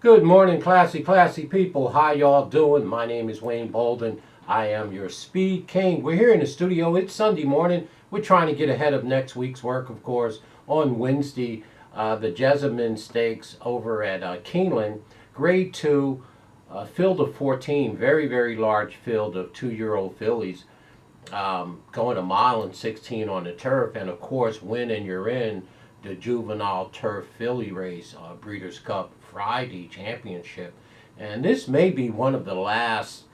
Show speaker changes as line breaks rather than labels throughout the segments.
Good morning, classy people. How y'all doing? My name is Wayne Bolden. I am your Speed King. We're here in the studio. It's Sunday morning. We're trying to get ahead of next week's work, of course. On Wednesday, the Jessamine Stakes over at Keeneland, Grade 2, field of 14, very large field of 2-year-old fillies, going a mile and 16 on the turf, and of course, win and you're in the juvenile turf filly race, Breeders' Cup Friday Championship. And this may be one of the last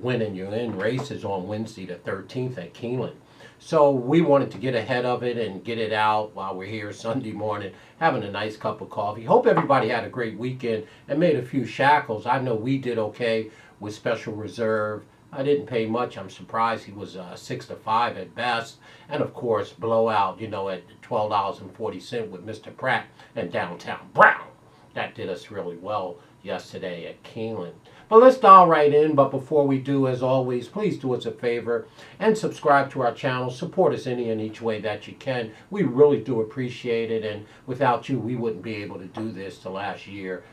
win and you're in races on Wednesday the 13th at Keeneland. So we wanted to get ahead of it and get it out while we're here Sunday morning having a nice cup of coffee. Hope everybody had a great weekend and made a few shackles. I know we did okay with Special Reserve. I didn't pay much. I'm surprised he was 6 to 5 at best. And of course, blowout, at $12.40 with Mr. Pratt and Downtown Brown. That did us really well yesterday at Keeneland. But let's dial right in. But before we do, as always, please do us a favor and subscribe to our channel. Support us any and each way that you can. We really do appreciate it. And without you, we wouldn't be able to do this the last year,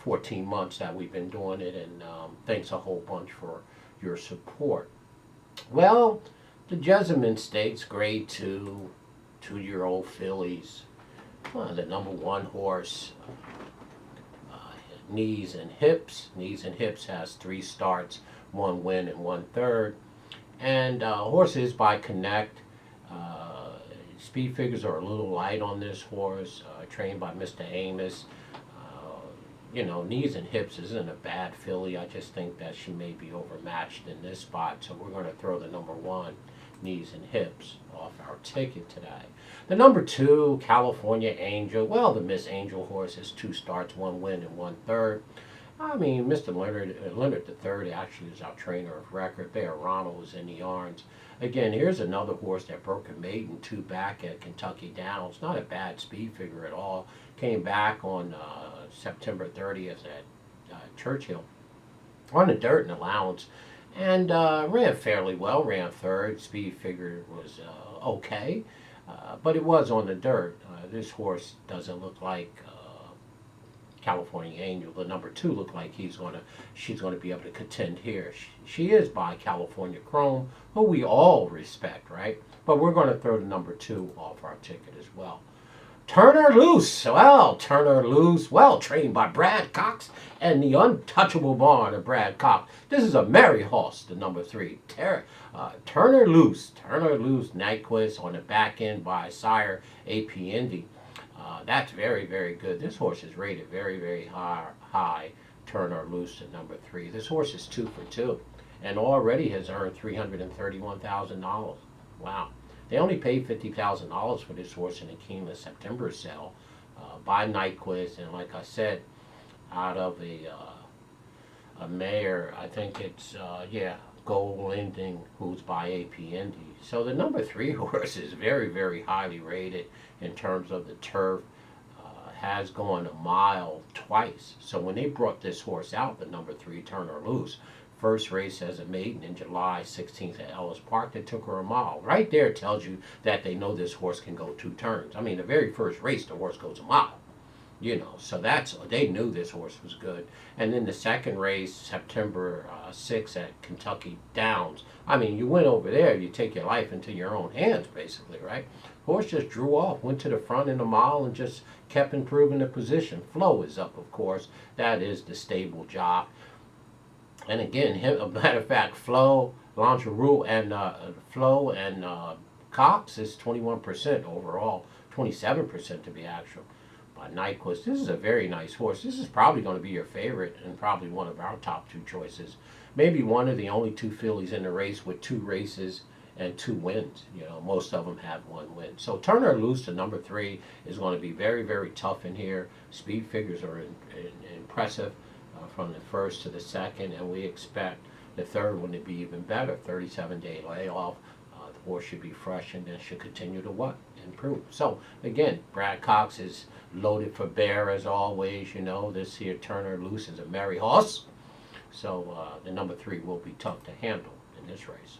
14 months that we've been doing it. And thanks a whole bunch for your support. Well, the Jessamine Stakes, Grade 2, 2-year-old fillies. The number 1 horse, Knees and Hips. Knees and Hips has 3 starts, 1 win and 1 third. And horse is by Connect. Speed figures are a little light on this horse, trained by Mr. Amos. Knees and Hips isn't a bad filly. I just think that she may be overmatched in this spot. So we're going to throw the number 1, Knees and Hips, off our ticket today. The number 2, California Angel. Well, the Miss Angel horse has 2 starts, 1 win and 1 third. I mean, Mr. Leonard III actually is our trainer of record. Bear Ronald was in the yarns. Again, here's another horse that broke a maiden 2 back at Kentucky Downs. Not a bad speed figure at all. Came back on September 30th at Churchill on the dirt and allowance, and ran fairly well. Ran third. Speed figure was okay, but it was on the dirt. This horse doesn't look like California Angel. The number 2 looked like she's going to be able to contend here. She is by California Chrome, who we all respect, right? But we're going to throw the number 2 off our ticket as well. Turnerloose. Well, Turnerloose, well trained by Brad Cox and the untouchable barn of Brad Cox. This is a merry horse, the number 3. Turnerloose. Turnerloose Nyquist on the back end by sire AP Indy. That's very good. This horse is rated very high. Turnerloose at number 3. This horse is 2 for 2 and already has earned $331,000. Wow. They only paid $50,000 for this horse in the Keeneland September sale by Nyquist, and like I said, out of a mare, I think it's Gold Ending, who's by AP Indy. So the number 3 horse is very highly rated in terms of the turf. Has gone a mile twice. So when they brought this horse out, the number 3 Turnerloose, first race as a maiden in July 16th at Ellis Park, they took her a mile. Right there tells you that they know this horse can go 2 turns. I mean, the very first race, the horse goes a mile. So they knew this horse was good. And then the second race, September 6th at Kentucky Downs. I mean, you went over there, you take your life into your own hands, basically, right? Horse just drew off, went to the front in a mile, and just kept improving the position. Flow is up, of course. That is the stable jock. And again, a matter of fact, Flo, Langeroux, and Cox is 21% overall, 27% to be actual. By Nyquist, this is a very nice horse. This is probably going to be your favorite and probably one of our top 2 choices. Maybe one of the only 2 fillies in the race with 2 races and 2 wins. Most of them have 1 win. So Turnerloose, the number 3, is going to be very tough in here. Speed figures are impressive. From the first to the second, and we expect the third one to be even better. 37-day layoff. The horse should be fresh and then should continue to improve. So again, Brad Cox is loaded for bear as always. This here Turnerloose is a merry horse. So the number 3 will be tough to handle in this race.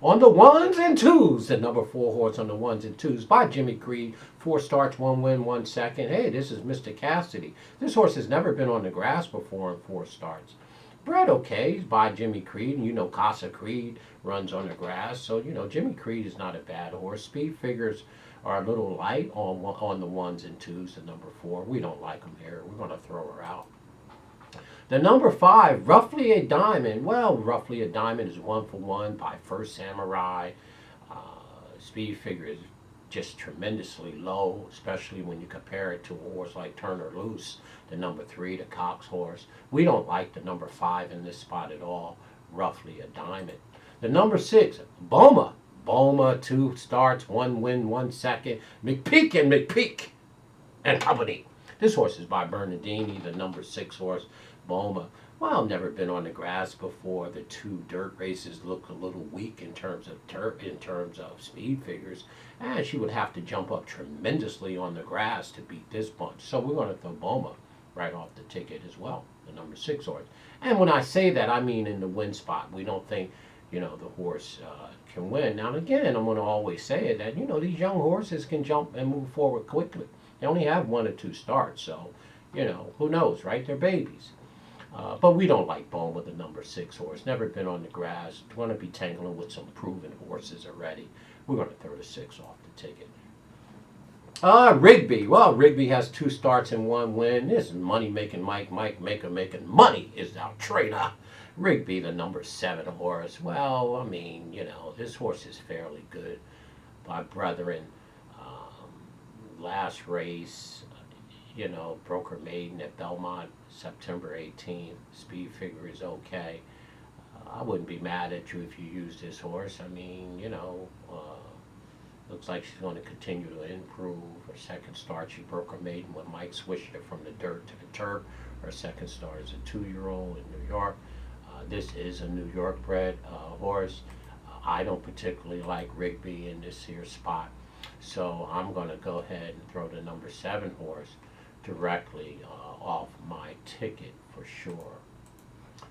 on the ones and twos. The number 4 horse on the ones and twos by Jimmy Creed. 4 starts, 1 win, 1 second. Hey, this is Mr. Cassidy. This horse has never been on the grass before in 4 starts. Bred okay, he's by Jimmy Creed, and you know Casa Creed runs on the grass, so you know Jimmy Creed is not a bad horse. Speed figures are a little light on the ones and twos. The number 4, we don't like them here. We're going to throw her out. The number 5, Roughly a Diamond. Well, Roughly a Diamond is 1 for 1 by First Samurai. Speed figure is just tremendously low, especially when you compare it to a horse like Turnerloose, the number 3, the Cox horse. We don't like the number 5 in this spot at all, Roughly a Diamond. The number 6, Boma. Boma, 2 starts, 1 win, 1 second. McPeak and Company. This horse is by Bernardini, the number 6 horse, Boma. Well, never been on the grass before. The 2 dirt races look a little weak in terms of speed figures, and she would have to jump up tremendously on the grass to beat this bunch. So we're going to throw Boma right off the ticket as well, the number 6 horse. And when I say that, I mean in the win spot. We don't think, you know, the horse can win. Now again, I'm going to always say it that, you know, these young horses can jump and move forward quickly. They only have 1 or 2 starts, so, you know, who knows, right? They're babies. But we don't like Bone with the number 6 horse. Never been on the grass. Going to be tangling with some proven horses already. We're going to throw the 6 off the ticket. Rigby. Well, Rigby has 2 starts and 1 win. This is money-making Mike making money is our trainer. Rigby, the number 7 horse. Well, I mean, you know, this horse is fairly good by Brethren. Last race, you know, broke her maiden at Belmont September 18th. Speed figure is okay. I wouldn't be mad at you if you used this horse. I mean, you know, looks like she's going to continue to improve. Her second start, she broke her maiden when Mike switched her from the dirt to the turf. Her second start is a 2-year-old in New York. This is a New York bred horse. I don't particularly like Rigby in this here spot. So I'm going to go ahead and throw the number 7 horse directly off my ticket for sure.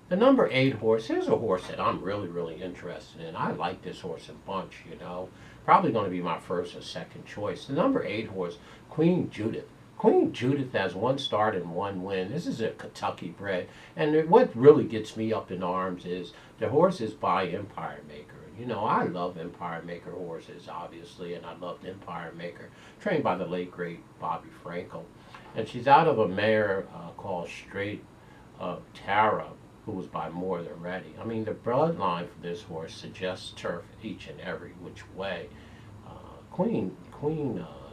The number 8 horse, here's a horse that I'm really interested in. I like this horse a bunch, you know. Probably going to be my first or second choice. The number 8 horse, Queen Judith. Queen Judith has 1 start and 1 win. This is a Kentucky bred. And what really gets me up in arms is the horse is by Empire Maker. You know, I love Empire Maker horses, obviously, and I loved Empire Maker, trained by the late, great Bobby Frankel. And she's out of a mare called Straight of Tara, who was by More Than Ready. I mean, the bloodline for this horse suggests turf each and every which way. Queen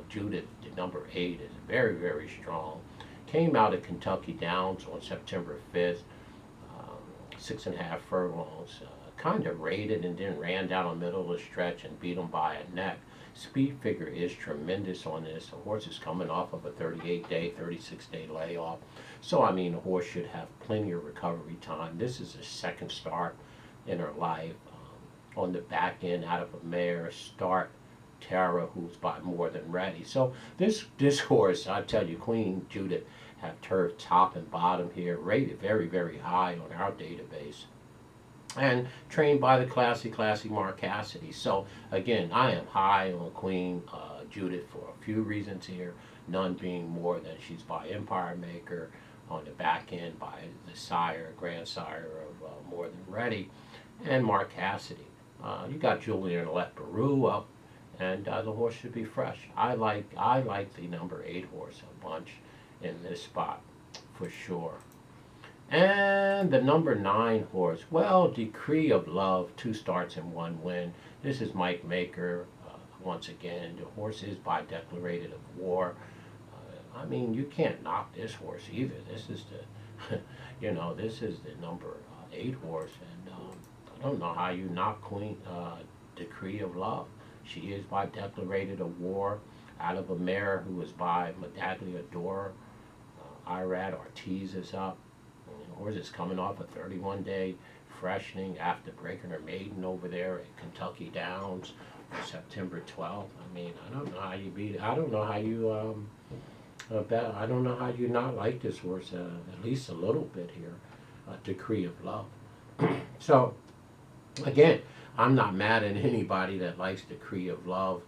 Judith, the number 8, is very strong. Came out of Kentucky Downs on September 5th, 6.5 furlongs. Kind of raided and then ran down the middle of the stretch and beat him by a neck. Speed figure is tremendous on this. The horse is coming off of a 38-day, 36-day layoff. So, I mean, the horse should have plenty of recovery time. This is a second start in her life. On the back end, out of a mare, Start Tara, who's by More Than Ready. So, this horse, I tell you, Queen Judith, have turf top and bottom here, rated very high on our database. And trained by the classy Mark Cassidy. So again, I am high on Queen Judith for a few reasons here, none being more than she's by Empire Maker, on the back end by the grandsire of More Than Ready, and Mark Cassidy. You got Julian Leperoux up, and the horse should be fresh. I like the number 8 horse a bunch in this spot for sure. And the number 9 horse, well, Decree of Love, 2 starts and 1 win. This is Mike Maker. Once again, the horse is by Declaration of War. I mean, you can't knock this horse either. This is the, you know, this is the number 8 horse, and I don't know how you knock Queen Decree of Love. She is by Declaration of War, out of a mare who was by Medaglia Dora. Irad Ortiz is up. The horse is coming off a 31-day freshening after breaking her maiden over there at Kentucky Downs on September 12th. I mean, I don't know how you beat it. I don't know how you I don't know how you not like this horse at least a little bit here. Decree of Love. So again, I'm not mad at anybody that likes Decree of Love.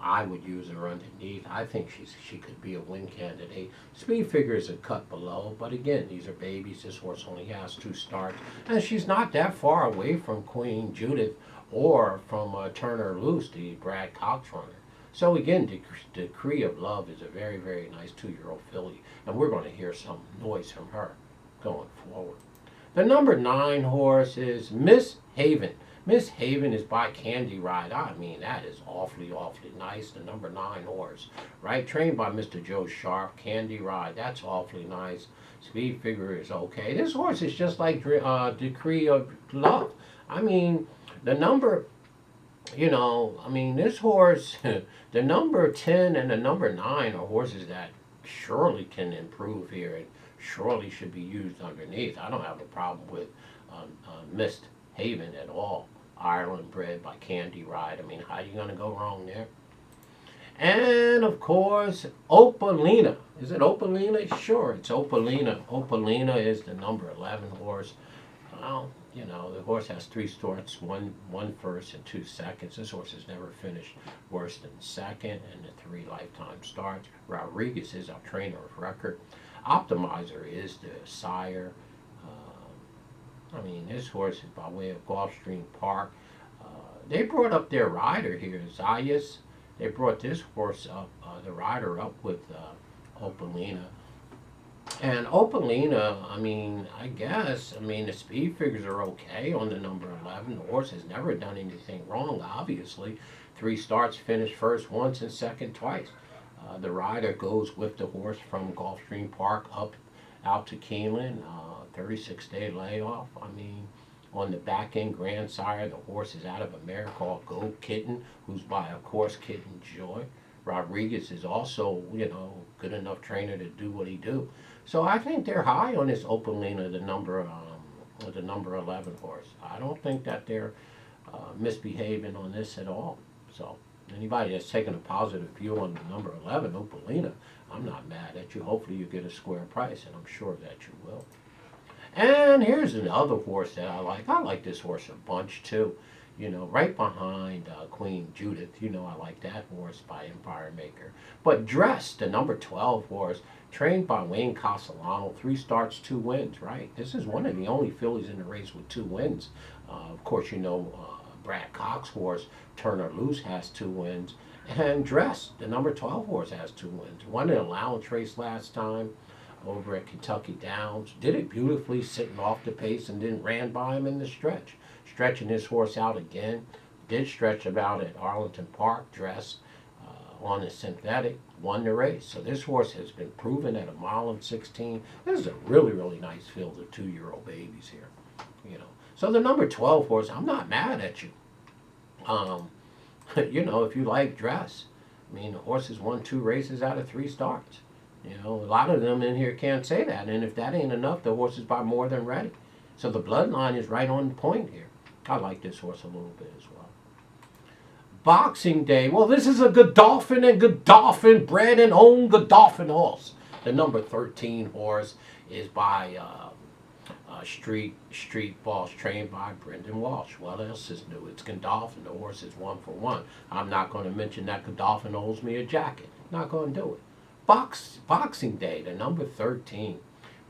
I would use her underneath. I think she could be a win candidate. Speed figure is a cut below, but again, these are babies. This horse only has 2 starts, and she's not that far away from Queen Judith or from Turnerloose, the Brad Cox runner. So again, Decree of Love is a very, very nice 2-year-old filly, and we're going to hear some noise from her going forward. The number 9 horse is Miss Haven. Miss Haven is by Candy Ride. I mean, that is awfully, awfully nice. The number 9 horse, right? Trained by Mr. Joe Sharp. Candy Ride. That's awfully nice. Speed figure is okay. This horse is just like Decree of Love. I mean, the number, this horse, the number 10 and the number 9 are horses that surely can improve here and surely should be used underneath. I don't have a problem with Miss Haven at all. Ireland bred by Candy Ride. I mean, how are you going to go wrong there? And of course, Opalina. Is it Opalina? Sure, it's Opalina. Opalina is the number 11 horse. Well, the horse has 3 starts, one first and 2 seconds. This horse has never finished worse than second, and the 3 lifetime starts. Rodriguez is our trainer of record. Optimizer is the sire. This horse is by way of Gulfstream Park. They brought up their rider here, Zayas. They brought this horse up, the rider up with Opalina. And Opalina, I guess, the speed figures are okay on the number 11. The horse has never done anything wrong, obviously. 3 starts, finished first once and second twice. The rider goes with the horse from Gulfstream Park up out to Keeneland. 36-day layoff. On the back end, grandsire, the horse is out of a mare called Go Kitten, who's by, of course, Kitten Joy. Rodriguez is also, good enough trainer to do what he do. So I think they're high on this Opalina, the number 11 horse. I don't think that they're misbehaving on this at all. So anybody that's taking a positive view on the number 11, Opalina, I'm not mad at you. Hopefully you get a square price, and I'm sure that you will. And here's another horse that I like. I like this horse a bunch too. Right behind Queen Judith. I like that horse by Empire Maker. But Dress, the number 12 horse, trained by Wayne Castellano, 3 starts, 2 wins, right? This is one of the only fillies in the race with 2 wins. Of course, Brad Cox horse, Turnerloose, has 2 wins. And Dress, the number 12 horse, has 2 wins. Won an allowance race last time over at Kentucky Downs. Did it beautifully, sitting off the pace, and then ran by him in the stretch. Stretching his horse out again. Did stretch about at Arlington Park. Dress on a synthetic. Won the race. So this horse has been proven at 1:16. This is a really, really nice field of 2-year-old babies here. So the number 12 horse, I'm not mad at you. If you like Dress. The horse has won 2 races out of 3 starts. A lot of them in here can't say that. And if that ain't enough, the horse is by more than ready. So the bloodline is right on point here. I like this horse a little bit as well. Boxing Day. Well, this is a Godolphin and Godolphin bred and owned Godolphin horse. The number 13 horse is by Street Boss, trained by Brendan Walsh. What else is new? It's Godolphin. The horse is 1 for 1. I'm not going to mention that Godolphin owes me a jacket. Not going to do it. Boxing Day, the number 13.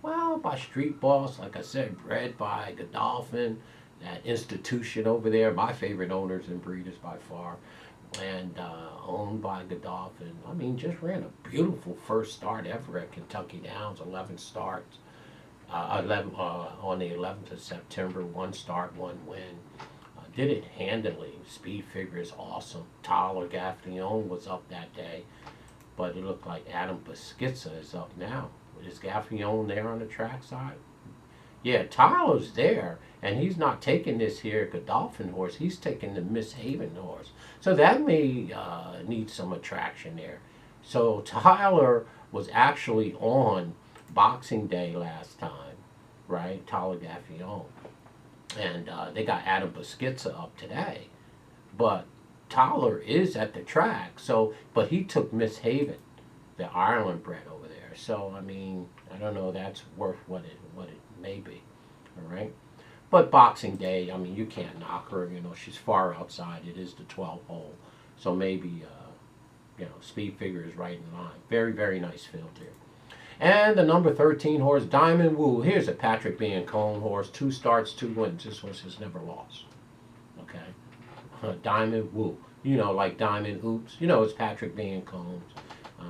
Well, by Street Boss, like I said, bred by Godolphin, that institution over there, my favorite owners and breeders by far, and owned by Godolphin. Just ran a beautiful first start ever at Kentucky Downs, 11 starts. 11 on the 11th of September, 1 start, 1 win. Did it handily. Speed figure is awesome. Tyler Gaffalione was up that day. But it looked like Adam Beschizza is up now. Is Gaffalione there on the track side? Yeah, Tyler's there, and he's not taking this here Godolphin horse. He's taking the Miss Haven horse. So that may need some attraction there. So Tyler was actually on Boxing Day last time, right? Tyler Gaffalione. And they got Adam Beschizza up today. But Tyler is at the track, but he took Miss Haven, the Ireland bred over there. So I don't know, that's worth what it may be. All right. But Boxing Day, I mean, you can't knock her. You know, she's far outside. It is the 12th hole. So maybe, speed figure is right in line. Very, very nice field here. And the number 13 horse, Diamond Woo. Here's a Patrick Biancone horse. 2 starts, 2 wins. This horse has never lost. Okay. Diamond Woo. You know, like Diamond Oops. You know, it's Patrick Biancone.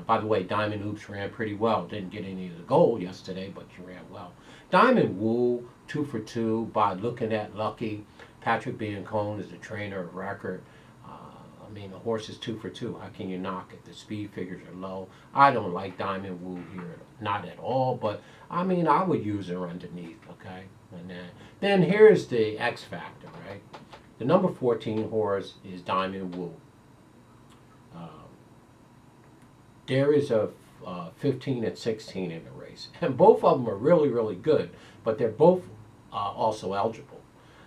By the way, Diamond Oops ran pretty well. Didn't get any of the gold yesterday, but she ran well. Diamond Woo, 2 for 2 by Looking at Lucky. Patrick Biancone is the trainer of record. I mean, the horse is 2 for 2. How can you knock it? The speed figures are low. I don't like Diamond Woo here, not at all. But I mean, I would use her underneath. Okay, and then here's the X factor, right? The number 14 horse is Diamond Woo. There is a 15 and 16 in the race, and both of them are really, really good. But they're both also eligible.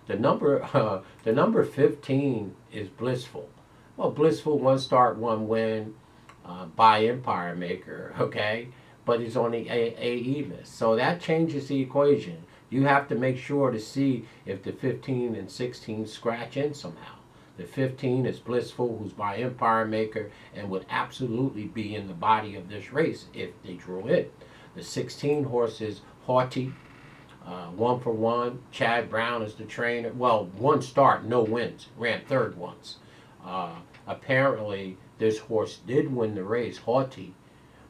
The number 15 is Blitzful. Well, Blitzful, 1 start, 1 win, by Empire Maker, okay? But he's on the AE list. So that changes the equation. You have to make sure to see if the 15 and 16 scratch in somehow. The 15 is Blitzful, who's by Empire Maker, and would absolutely be in the body of this race if they drew it. The 16 horse is Haughty, 1 for 1. Chad Brown is the trainer. Well, 1 start, no wins. Ran 3rd once. Apparently, this horse did win the race, Haughty,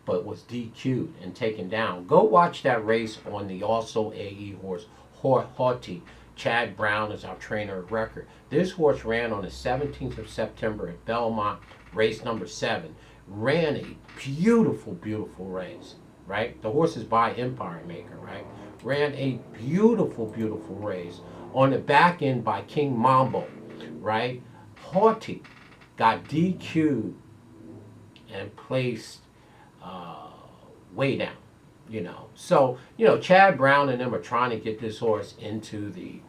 but was DQ'd and taken down. Go watch that race on the also AE horse, Haughty. Chad Brown is our trainer of record. This horse ran on the 17th of September at Belmont, race number 7. Ran a beautiful, beautiful race, right? The horse is by Empire Maker, right? Ran a beautiful, beautiful race on the back end by King Mambo, right? Haughty got DQ'd and placed way down, So, Chad Brown and them are trying to get this horse into the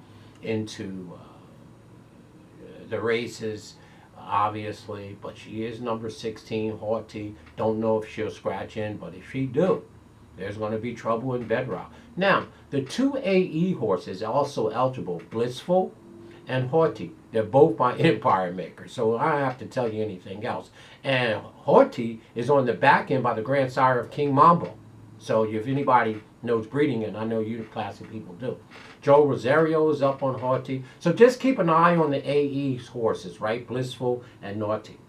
races, obviously, but she is number 16, Haughty. Don't know if she'll scratch in, but if she do, there's going to be trouble in Bedrock. Now, the 2 AE horses are also eligible, Blitzful and Haughty. They're both by Empire Maker, so I don't have to tell you anything else. And Haughty is on the back end by the grandsire of King Mambo. So if anybody knows breeding, and I know you classic people do. Joe Rosario is up on Haughty. So just keep an eye on the AE horses, right? Blissful and Naughty.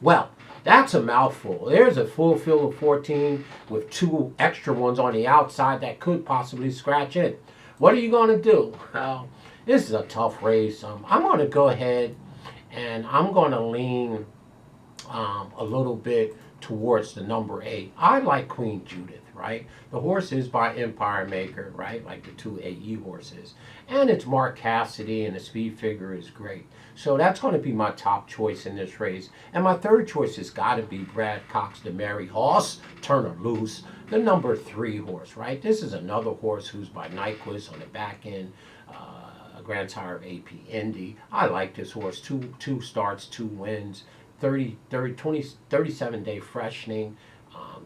Well, that's a mouthful. There's a full field of 14 with 2 extra ones on the outside that could possibly scratch in. What are you going to do? Well, this is a tough race. I'm going to go ahead and I'm going to lean a little bit towards the number 8. I like Queen Judith, right? The horse is by Empire Maker, right? Like the 2 AE horses. And it's Mark Cassidy, and the speed figure is great. So that's going to be my top choice in this race. And my third choice has got to be Brad Cox, the Mary Horse, Turnerloose, the number 3 horse, right? This is another horse who's by Nyquist on the back end, a grandsire of AP Indy. I like this horse. Two starts, 2 wins, 37-day freshening.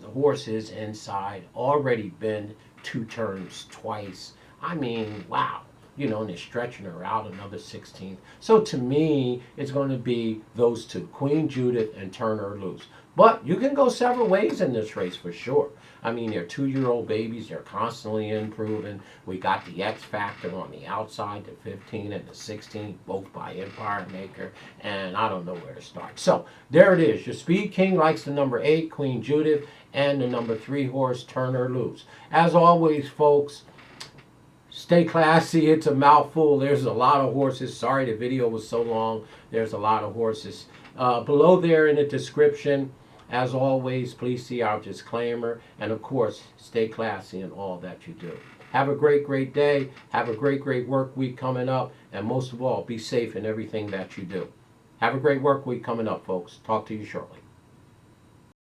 The horse is inside, already been 2 turns twice. I mean, wow. And they're stretching her out another 16th. So to me, it's going to be those 2, Queen Judith and Turnerloose. But you can go several ways in this race for sure. I mean, they're 2-year-old babies. They're constantly improving. We got the X Factor on the outside, the 15 and the 16, both by Empire Maker. And I don't know where to start. So there it is. Your Speed King likes the number 8, Queen Judith, and the number 3 horse, Turnerloose. As always, folks, stay classy. It's a mouthful. There's a lot of horses. Sorry the video was so long. There's a lot of horses. Below there in the description, as always, please see our disclaimer. And of course, stay classy in all that you do. Have a great, great day. Have a great, great work week coming up. And most of all, be safe in everything that you do. Have a great work week coming up, folks. Talk to you shortly.